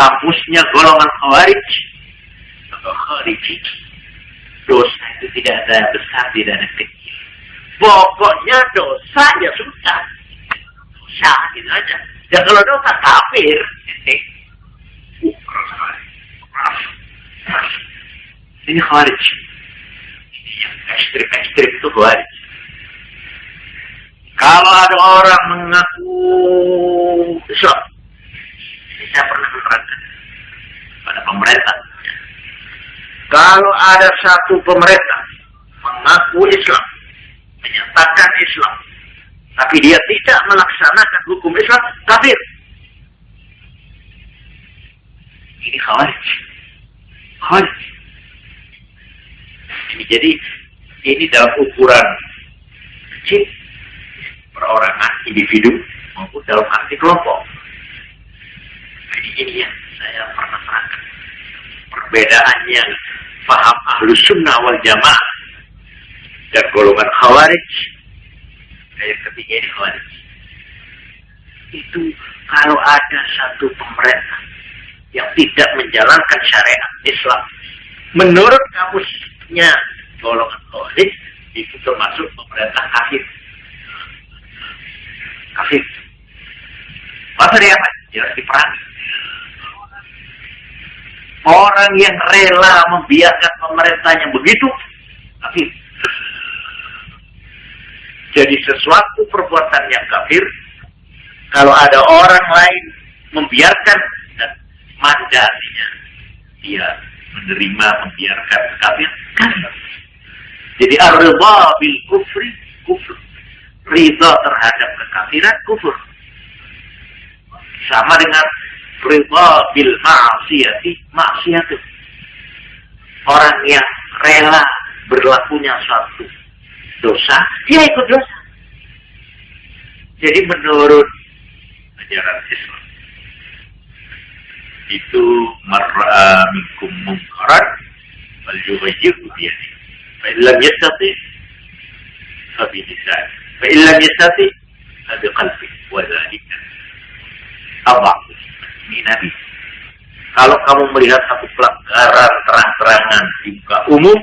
kampusnya golongan Khawarij atau Khariji. Dosa itu tidak ada besar, tidak ada kecil. Pokoknya dosa ya sudah. Dosa gitu aja. Ya kalau dosa kafir. Ini Khawarij. Ini yang ekstrim-ekstrim itu Khawarij. Kalau ada orang mengaku Islam, ini saya pernah menerangkan pada pemerintah. Kalau ada satu pemerintah mengaku Islam, menyatakan Islam, tapi dia tidak melaksanakan hukum Islam, kafir. Ini Khawarij. Khawarij. Jadi ini dalam ukuran kecil, perorangan, individu, maupun dalam arti kelompok. Jadi ini yang saya pernah terangkan. Perbedaan yang paham Ahlus Sunnah wal Jamaah dan golongan Khawarij. Yang ketiga ini Khawarij. Itu kalau ada satu pemerintah yang tidak menjalankan syariat Islam, menurut kamusnya golongan Khawarij, itu termasuk pemerintah kafir. Kafir. Masa dia apa? Jelas diperangi. Orang yang rela membiarkan pemerintahnya begitu, kafir. Jadi sesuatu perbuatan yang kafir, kalau ada orang lain membiarkan dan mandasinya, dia menerima, membiarkan kafir, kafir. Jadi ar-ridha bil kufri, kufur. Ridha terhadap kekafiran, kufur. Sama dengan ridha bil ma'asiyati, maksiat. Orang yang rela berlakunya suatu dosa, dia ikut dosa. Jadi menurut ajaran Islam, itu mar'a minkum munkaran wal yughayyiru bi yadihi. Fa illam yastati fa bi lisanihi. Fa illam yastati fa bi qalbihi. Wa dzalika adhafu Nabi. Kalau kamu melihat satu pelanggaran terang-terangan di muka umum,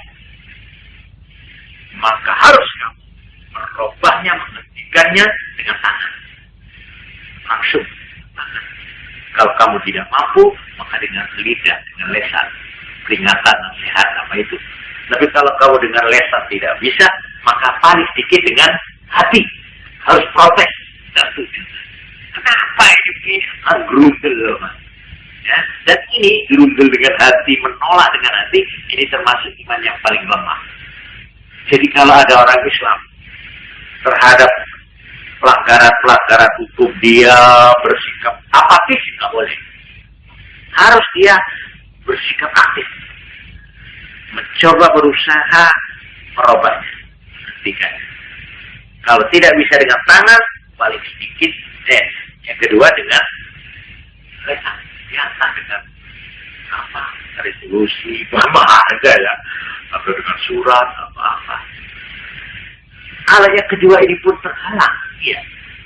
maka harus kamu merubahnya, menghentikannya dengan tangan. Langsung tangan. Kalau kamu tidak mampu, maka dengan lidah, dengan lesan, peringatan, nasihat, apa itu. Tapi kalau kamu dengan lesan tidak bisa, maka paling sedikit dengan hati. Harus protes. Kenapa ini begini? Gerundel, ya. Dan ini gerundel dengan hati, menolak dengan hati, ini termasuk iman yang paling lemah. Jadi kalau ada orang Islam terhadap pelanggaran-pelanggaran hukum, dia bersikap apatis, nggak boleh. Harus dia bersikap aktif, mencoba berusaha merubahnya. Kalau tidak bisa dengan tangan, paling sedikit. Yang kedua dengan lesan, biasa dengan apa, resolusi, apa ada ya, atau dengan surat, apa-apa. Kalau yang kedua ini pun terhalang, ya,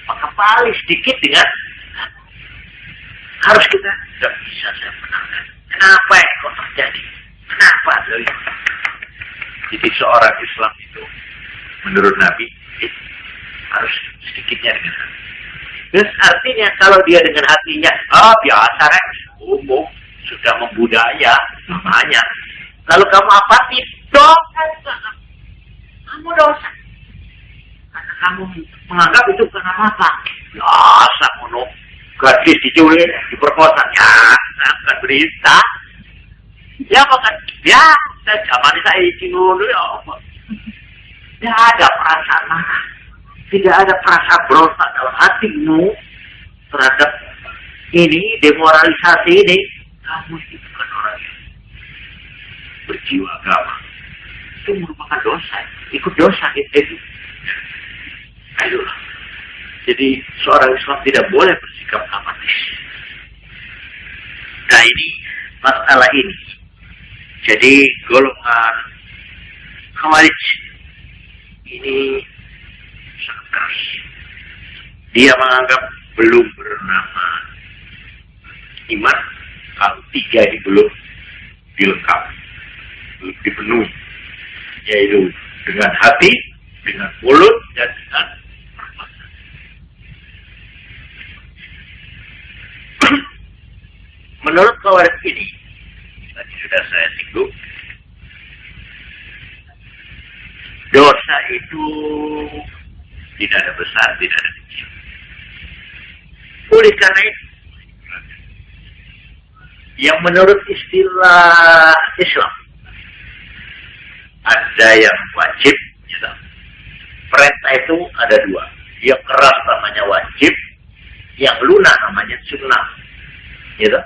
maka paling sedikit dengan harus kita tidak bisa saya menangkan. Kenapa ini kok terjadi? Kenapa? Jadi seorang Islam itu menurut Nabi harus sedikitnya dengan hati. Terus artinya kalau dia dengan hatinya, biasa kan, umum, sudah membudaya, namanya. Kalau kamu apatis, dosa. Kamu dosa. Karena kamu menganggap itu bukan apa-apa. Biasa, mono. Gadis diculik, diperkosa. Ya, bukan berita. Ya, bukan. Biasa, zaman saya dulu ya apa. Tidak ada perasaan marah. Tidak ada perasaan berontak dalam hatimu terhadap ini, demoralisasi ini. Kamu itu bukan orang yang berjiwa agama. Itu merupakan dosa. Ikut dosa itu. Ayolah. Jadi seorang Islam tidak boleh bersikap apatis. Nah ini masalah ini. Jadi golongan Khawarij ini sangat keras. Dia menganggap belum bernama iman, tiga ini belum dilengkapi, belum dipenuhi, yaitu dengan hati, dengan mulut, dan dengan perbuatan. Menurut Khawarij ini, tadi sudah saya singgung, dosa itu tidak ada besar, tidak ada kecil. Oleh karena itu, yang menurut istilah Islam, ada yang wajib, gitu. Perintah itu ada dua. Yang keras namanya wajib, yang lunak namanya sunnah. Gitu.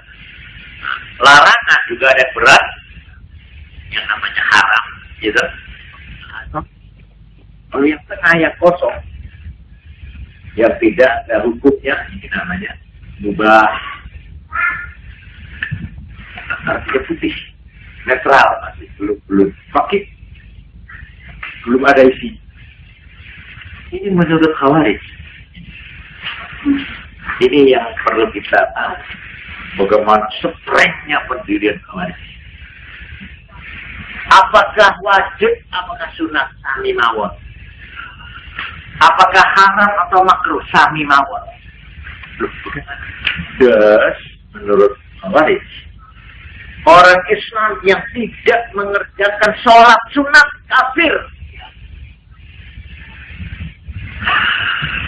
Larangan juga ada berat, yang namanya haram. Gitu. Kalau yang tengah yang kosong, yang tidak ada hukumnya, ini namanya mubah. Artinya putih, netral, masih belum fakir, belum ada isi. Ini menurut Khawarij. Ini yang perlu kita tahu, bagaimana strengthnya pendirian Khawarij. Apakah wajib, apakah sunat, sami mawon. Apakah haram atau makruh, sami mawon. Das, menurut Khawarij, orang Islam yang tidak mengerjakan sholat sunat kafir.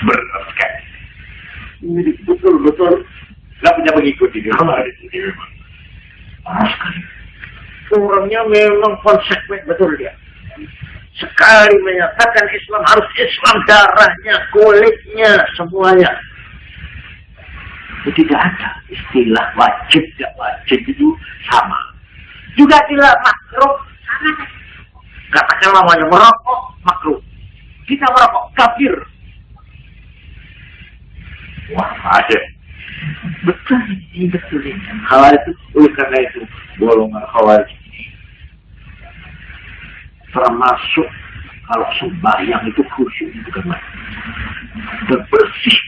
Benar, ini betul-betul nggak punya pengikut di Khawarij ini memang. Parah sekali. Orangnya memang konsekuen betul dia. Sekali menyatakan Islam harus Islam, darahnya, kulitnya, semuanya. Tidak ada istilah wajib dan wajib itu sama. Juga tidak makruh sama. Katakan lawannya merokok makruh. Kita merokok kafir. Wah, ada. Betul ini, betul ini. Khawarij itu, oleh karena itu golongan Khawarij ini termasuk kalau sembahyang itu khusyuk itu kan, dan bersih.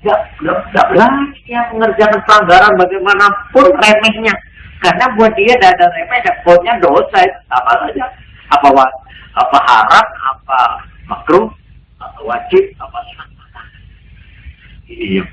Tidak berani dia mengerjakan pelanggaran bagaimanapun remehnya. Karena buat dia tidak ada remeh, pokoknya dosa itu apa saja. Apa haram, apa makruh, apa wajib, apa sunat. Ini yang